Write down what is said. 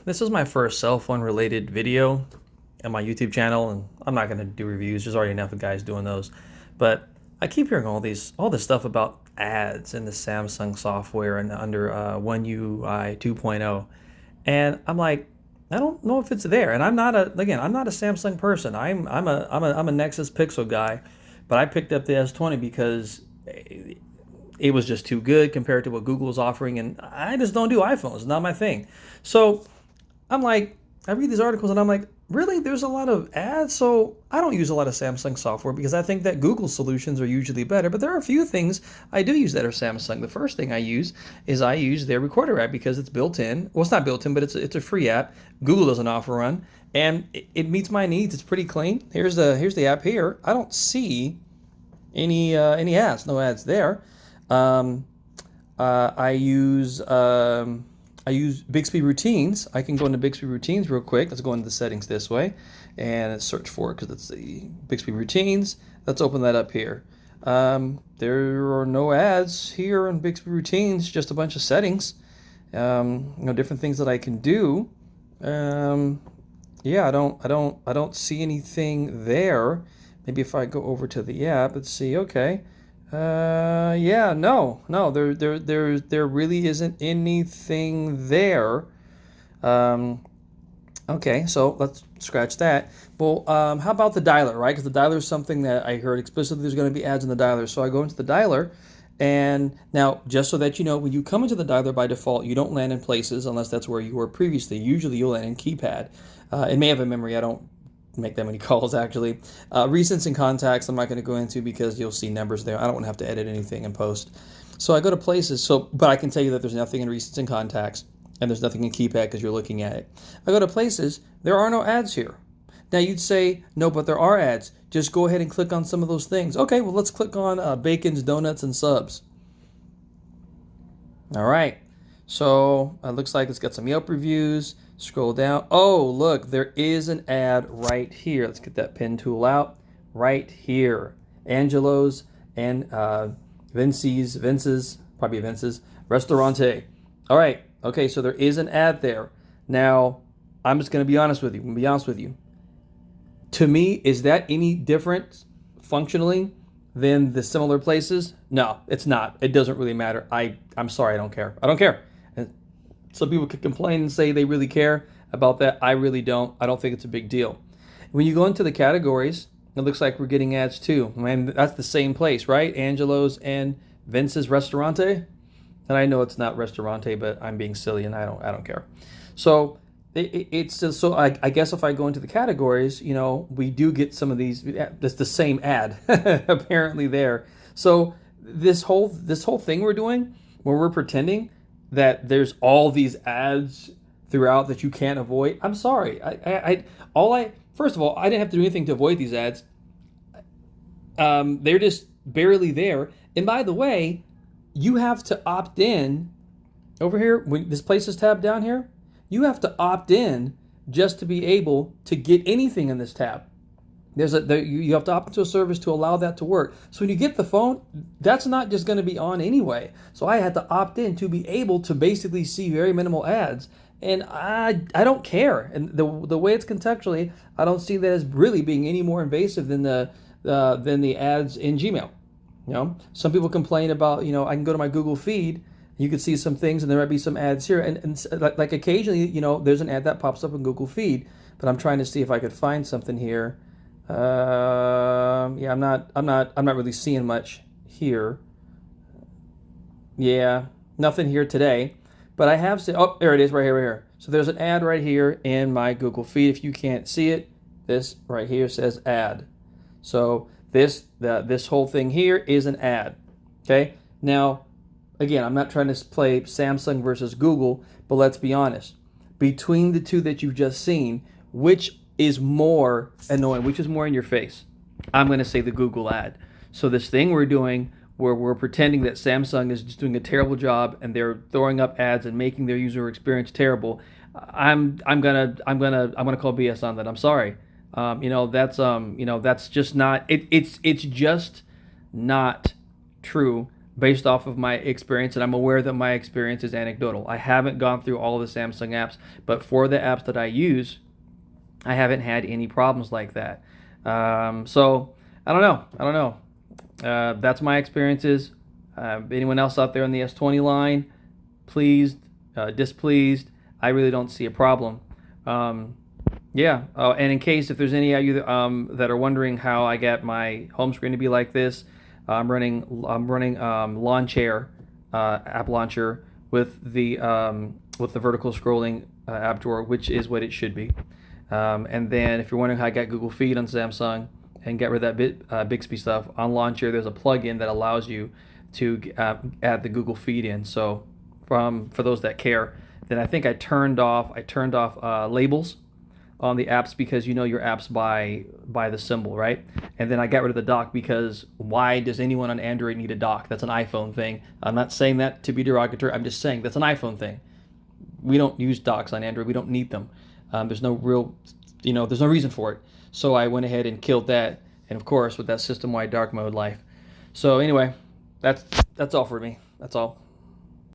This is my first cell phone related video on my YouTube channel, and I'm not going to do reviews. There's already enough of guys doing those. But I keep hearing all this stuff about ads in the Samsung software and under One UI 2.0, and I'm like, I don't know if it's there. And I'm not a Samsung person. I'm a Nexus Pixel guy, but I picked up the S20 because it was just too good compared to what Google was offering, and I just don't do iPhones. It's not my thing. So I'm like, I read these articles and I'm like, really? There's a lot of ads? So I don't use a lot of Samsung software because I think that Google solutions are usually better. But there are a few things I do use that are Samsung. The first thing I use their Recorder app because it's built in. Well, it's not built in, but it's a free app. Google doesn't offer one, and it meets my needs. It's pretty clean. Here's the app here. I don't see any ads. No ads there. Um, I use Bixby Routines. I can go into Bixby Routines real quick. Let's go into the settings this way and search for it because it's the Bixby Routines. Let's open that up here. There are no ads here in Bixby Routines, just a bunch of settings. Different things that I can do. Yeah, I don't see anything there. Maybe if I go over to the app, let's see. Okay. Yeah, no, there really isn't anything there. Um, okay, so let's scratch that. Well, how about the dialer, right? Because the dialer is something that I heard explicitly there's going to be ads in the dialer. So I go into the dialer, and now just so that you know, when you come into the dialer by default, you don't land in places unless that's where you were previously. Usually you'll land in keypad. It may have a memory. I don't make that many calls actually. Recents and contacts I'm not going to go into because you'll see numbers there. I don't want to have to edit anything in post. So I go to places, but I can tell you that there's nothing in recents and contacts and there's nothing in keypad because you're looking at it. I go to places, there are no ads here. Now you'd say, no, but there are ads. Just go ahead and click on some of those things. Okay, well let's click on Bacon's, Donuts, and Subs. All right, so it looks like it's got some Yelp reviews. Scroll down. Oh, look, there is an ad right here. Let's get that pen tool out. Right here. Angelo's and Vince's, probably Vince's, Restaurante. All right, okay, so there is an ad there. Now, I'm just going to be honest with you. I'm going to be honest with you. To me, is that any different functionally than the similar places? No, it's not. It doesn't really matter. I'm sorry, I don't care. I don't care. Some people could complain and say they really care about that. I really don't. I don't think it's a big deal. When you go into the categories, it looks like we're getting ads too. And that's the same place, right? Angelo's and Vince's Restaurante. And I know it's not Restaurante, but I'm being silly and I don't care. So it's just, so I guess if I go into the categories, we do get some of these. It's the same ad apparently there. So this whole thing we're doing where we're pretending that there's all these ads throughout that you can't avoid. I'm sorry. First of all, I didn't have to do anything to avoid these ads. They're just barely there. And by the way, you have to opt in over here. When this Places tab down here, you have to opt in just to be able to get anything in this tab. You have to opt into a service to allow that to work. So when you get the phone, that's not just going to be on anyway. So I had to opt in to be able to basically see very minimal ads, and I don't care. And the way it's contextually, I don't see that as really being any more invasive than the ads in Gmail. Some people complain about I can go to my Google feed. You can see some things, and there might be some ads here, and like occasionally there's an ad that pops up in Google feed. But I'm trying to see if I could find something here. Yeah, I'm not really seeing much here. Yeah, nothing here today, but I have seen, oh, there it is right here, right here. So there's an ad right here in my Google feed. If you can't see it, this right here says ad. So this whole thing here is an ad. Okay. Now, again, I'm not trying to play Samsung versus Google, but let's be honest. Between the two that you've just seen, which is more annoying, which is more in your face? I'm going to say the Google ad. So this thing we're doing where we're pretending that Samsung is just doing a terrible job and they're throwing up ads and making their user experience terrible. I'm gonna call BS on that. I'm sorry. That's just not it's just not true based off of my experience, and I'm aware that my experience is anecdotal. I haven't gone through all the Samsung apps, but for the apps that I use, I haven't had any problems like that. So I don't know. I don't know. That's my experiences. Anyone else out there on the S20 line, pleased, displeased? I really don't see a problem. Um, yeah. And in case if there's any of you that are wondering how I got my home screen to be like this, I'm running Lawn Chair app launcher with the vertical scrolling app drawer, which is what it should be. And then if you're wondering how I got Google Feed on Samsung and get rid of that Bixby stuff on Launcher, there's a plugin that allows you to add the Google Feed in. So for those that care, then I think I turned off labels on the apps because you know your apps by the symbol, right? And then I got rid of the dock because why does anyone on Android need a dock? That's an iPhone thing. I'm not saying that to be derogatory. I'm just saying that's an iPhone thing. We don't use docks on Android. We don't need them. There's no real, there's no reason for it. So I went ahead and killed that. And of course, with that system-wide dark mode life. So anyway, that's all for me. That's all.